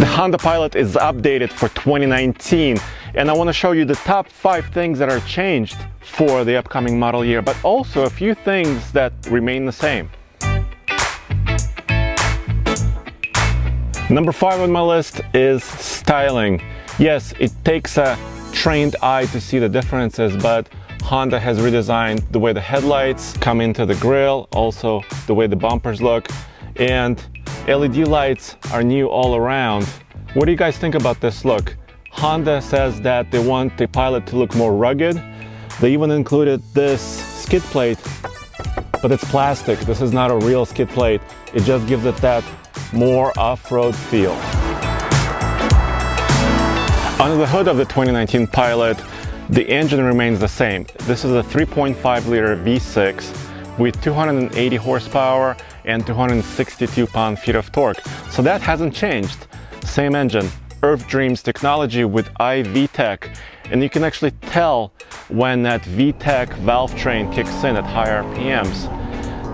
Honda Pilot is updated for 2019, and I want to show you the top 5 things that are changed for the upcoming model year, but also a few things that remain the same. Number 5 on my list is styling. Yes, it takes a trained eye to see the differences, but Honda has redesigned the way the headlights come into the grille, also the way the bumpers look, and LED lights are new all around. What do you guys think about this look? Honda says that they want the Pilot to look more rugged. They even included this skid plate, but it's plastic. This is not a real skid plate. It just gives it that more off-road feel. Under the hood of the 2019 Pilot, the engine remains the same. This is a 3.5-liter V6 with 280 horsepower and 262 pound-feet of torque. So that hasn't changed. Same engine, Earth Dreams technology with iVTEC, and you can actually tell when that VTEC valve train kicks in at high RPMs.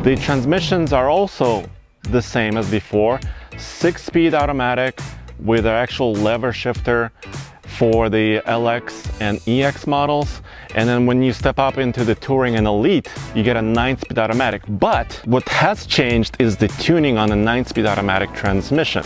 The transmissions are also the same as before, 6-speed automatic with an actual lever shifter for the LX and EX models, and then when you step up into the Touring and Elite, you get a 9-speed automatic. But what has changed is the tuning on the 9-speed automatic transmission.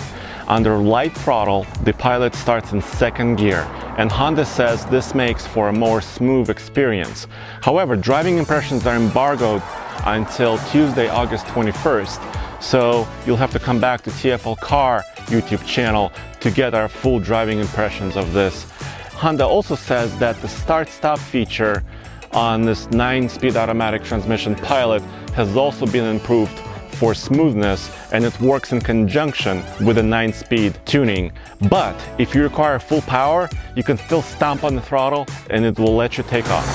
Under light throttle, the Pilot starts in 2nd gear, and Honda says this makes for a more smooth experience. However, driving impressions are embargoed until Tuesday, August 21st, so you'll have to come back to TFL Car YouTube channel to get our full driving impressions of this. Honda also says that the start-stop feature on this 9-speed automatic transmission Pilot has also been improved for smoothness, and it works in conjunction with the 9-speed tuning. But if you require full power, you can still stomp on the throttle and it will let you take off.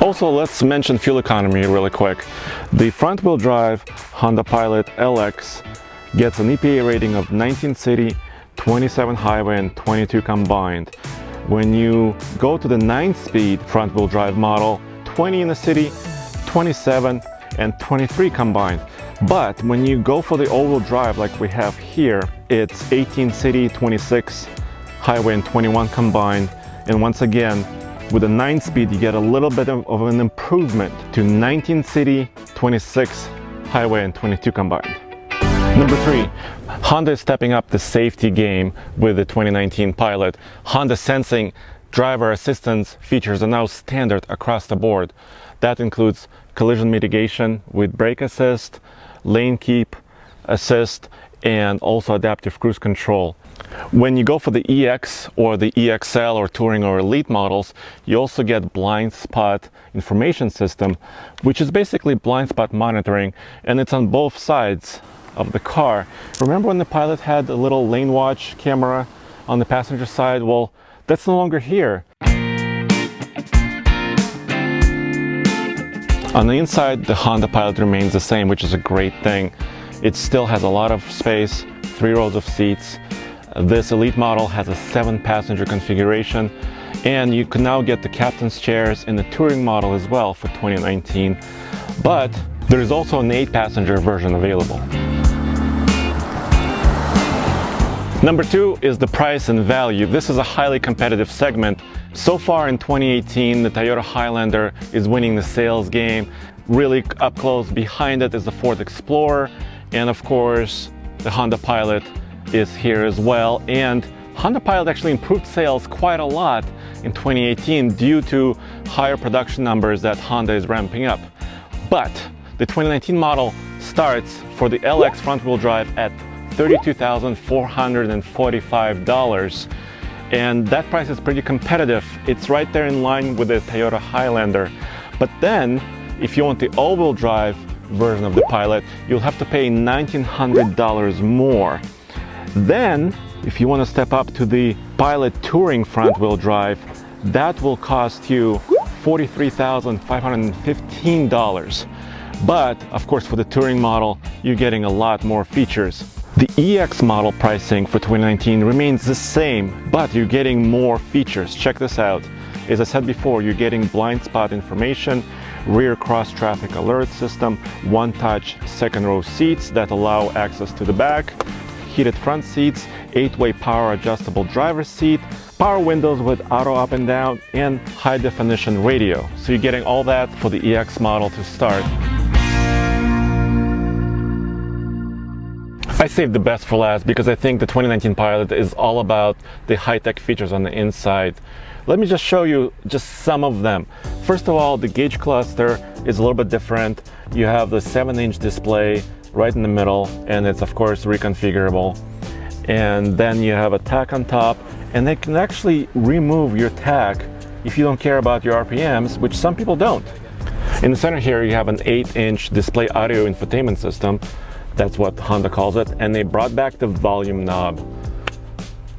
Also, let's mention fuel economy really quick. The front-wheel drive Honda Pilot LX gets an EPA rating of 19 city, 27 highway, and 22 combined. When you go to the 9-speed front-wheel drive model, 20 in the city, 27 and 23 combined. But when you go for the all-wheel drive like we have here, it's 18 city, 26 highway, and 21 combined. And once again, with a 9-speed, you get a little bit of an improvement to 19 city, 26 highway, and 22 combined. Number 3, Honda is stepping up the safety game with the 2019 Pilot. Honda Sensing driver assistance features are now standard across the board. That includes collision mitigation with brake assist, lane keep assist, and also adaptive cruise control. When you go for the EX or the EXL or Touring or Elite models, you also get blind spot information system, which is basically blind spot monitoring, and it's on both sides of the car. Remember when the Pilot had a little lane watch camera on the passenger side? Well, that's no longer here. On the inside, the Honda Pilot remains the same, which is a great thing. It still has a lot of space, 3 rows of seats. This Elite model has a 7-passenger configuration, and you can now get the captain's chairs in the Touring model as well for 2019. But there is also an 8-passenger version available. Number 2 is the price and value. This is a highly competitive segment. So far in 2018, the Toyota Highlander is winning the sales game. Really up close behind it is the Ford Explorer, and of course the Honda Pilot is here as well. And Honda Pilot actually improved sales quite a lot in 2018 due to higher production numbers that Honda is ramping up. But the 2019 model starts for the LX front-wheel drive at $32,445, and that price is pretty competitive. It's right there in line with the Toyota Highlander. But then if you want the all-wheel drive version of the Pilot, you'll have to pay $1,900 more. Then if you want to step up to the Pilot Touring front-wheel drive, that will cost you $43,515. But of course, for the Touring model, you're getting a lot more features. The EX model pricing for 2019 remains the same, but you're getting more features. Check this out. As I said before, you're getting blind spot information, rear cross traffic alert system, one-touch second row seats that allow access to the back, heated front seats, 8-way power adjustable driver's seat, power windows with auto up and down, and high definition radio. So you're getting all that for the EX model to start. I saved the best for last because I think the 2019 Pilot is all about the high-tech features on the inside. Let me just show you just some of them. First of all, the gauge cluster is a little bit different. You have the 7-inch display right in the middle, and it's of course reconfigurable. And then you have a tach on top, and they can actually remove your tach if you don't care about your RPMs, which some people don't. In the center here, you have an 8-inch display audio infotainment system. That's what Honda calls it, and they brought back the volume knob.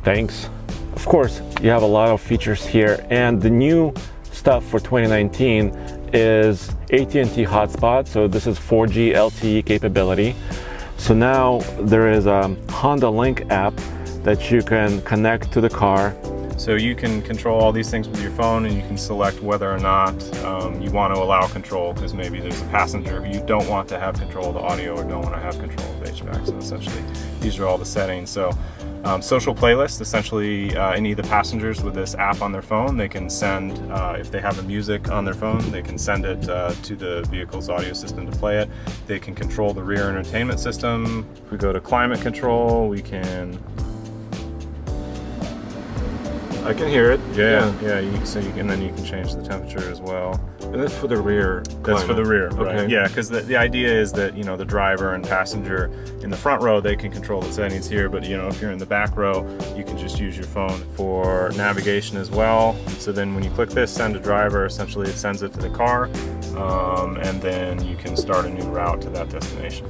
Thanks. Of course, you have a lot of features here, and the new stuff for 2019 is AT&T Hotspot. So this is 4G LTE capability. So now there is a Honda Link app that you can connect to the car. So you can control all these things with your phone, and you can select whether or not you want to allow control, because maybe there's a passenger who you don't want to have control of the audio or don't want to have control of the HVAC. So essentially, these are all the settings. So social playlist, essentially any of the passengers with this app on their phone, they can send, if they have the music on their phone, they can send it to the vehicle's audio system to play it. They can control the rear entertainment system. If we go to climate control, we can... I can hear it. Yeah. And then you can change the temperature as well. And that's for the rear climate. That's for the rear, okay. Right? Yeah, because the idea is that, you know, the driver and passenger in the front row, they can control the settings here, but, you know, if you're in the back row, you can just use your phone for navigation as well. So then when you click this, send to driver, essentially it sends it to the car, and then you can start a new route to that destination.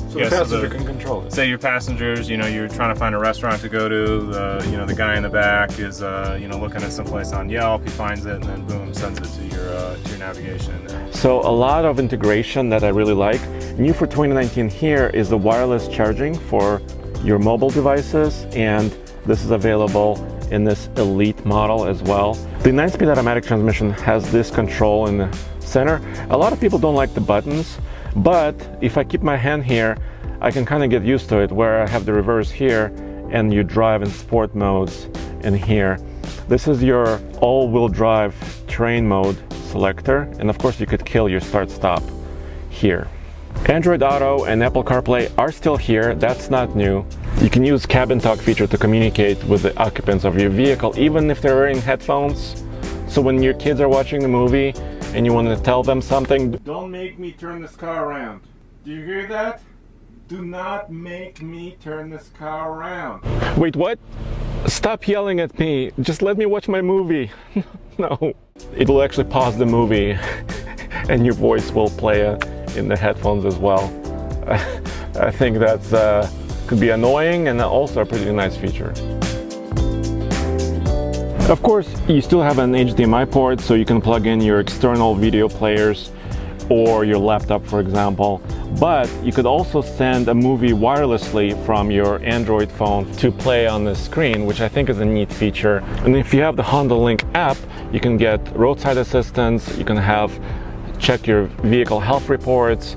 So the passenger can control it. Say your passengers, you know, you're trying to find a restaurant to go to, you know, the guy in the back is, you know, looking at someplace on Yelp, he finds it, and then boom, sends it to your navigation. So a lot of integration that I really like. New for 2019 here is the wireless charging for your mobile devices, and this is available in this Elite model as well. The 9-speed automatic transmission has this control in the center. A lot of people don't like the buttons, but if I keep my hand here, I can kind of get used to it, where I have the reverse here and you drive in sport modes in here. This is your all-wheel drive terrain mode selector, and of course you could kill your start-stop here. Android Auto and Apple CarPlay are still here. That's not new. You can use Cabin Talk feature to communicate with the occupants of your vehicle, even if they're wearing headphones. So when your kids are watching the movie and you want to tell them something, don't make me turn this car around. Do you hear that? Do not make me turn this car around. Wait, what? Stop yelling at me. Just let me watch my movie. No. It will actually pause the movie and your voice will play in the headphones as well. I think that's could be annoying and also a pretty nice feature. Of course, you still have an HDMI port, so you can plug in your external video players or your laptop, for example. But you could also send a movie wirelessly from your Android phone to play on the screen, which I think is a neat feature. And if you have the Honda Link app, you can get roadside assistance, you can check your vehicle health reports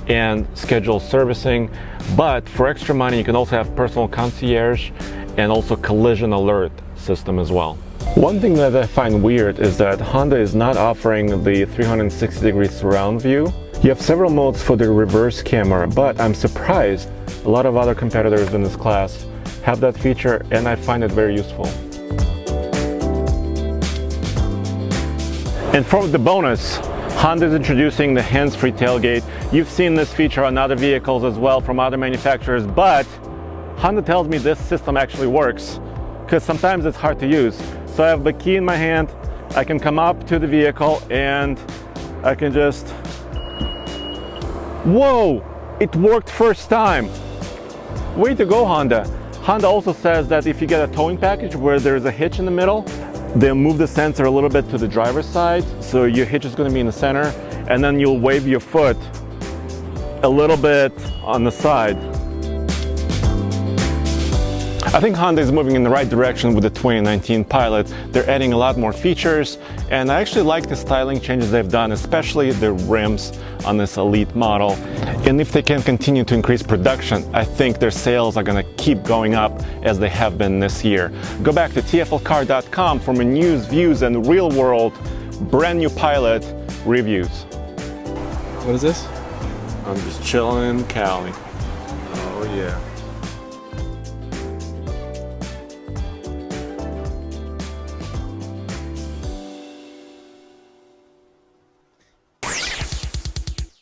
and schedule servicing. But for extra money, you can also have personal concierge and also collision alert system as well. One thing that I find weird is that Honda is not offering the 360-degree surround view. You have several modes for the reverse camera, but I'm surprised a lot of other competitors in this class have that feature, and I find it very useful. And for the bonus, Honda is introducing the hands-free tailgate. You've seen this feature on other vehicles as well from other manufacturers, but Honda tells me this system actually works, because sometimes it's hard to use. So I have the key in my hand, I can come up to the vehicle and I can just... Whoa! It worked first time! Way to go, Honda! Honda also says that if you get a towing package where there's a hitch in the middle, they'll move the sensor a little bit to the driver's side, so your hitch is going to be in the center, and then you'll wave your foot a little bit on the side. I think Honda is moving in the right direction with the 2019 Pilot. They're adding a lot more features, and I actually like the styling changes they've done, especially the rims on this Elite model. And if they can continue to increase production, I think their sales are going to keep going up as they have been this year. Go back to tflcar.com for my news, views, and real-world brand new Pilot reviews. What is this? I'm just chilling in Cali. Oh yeah.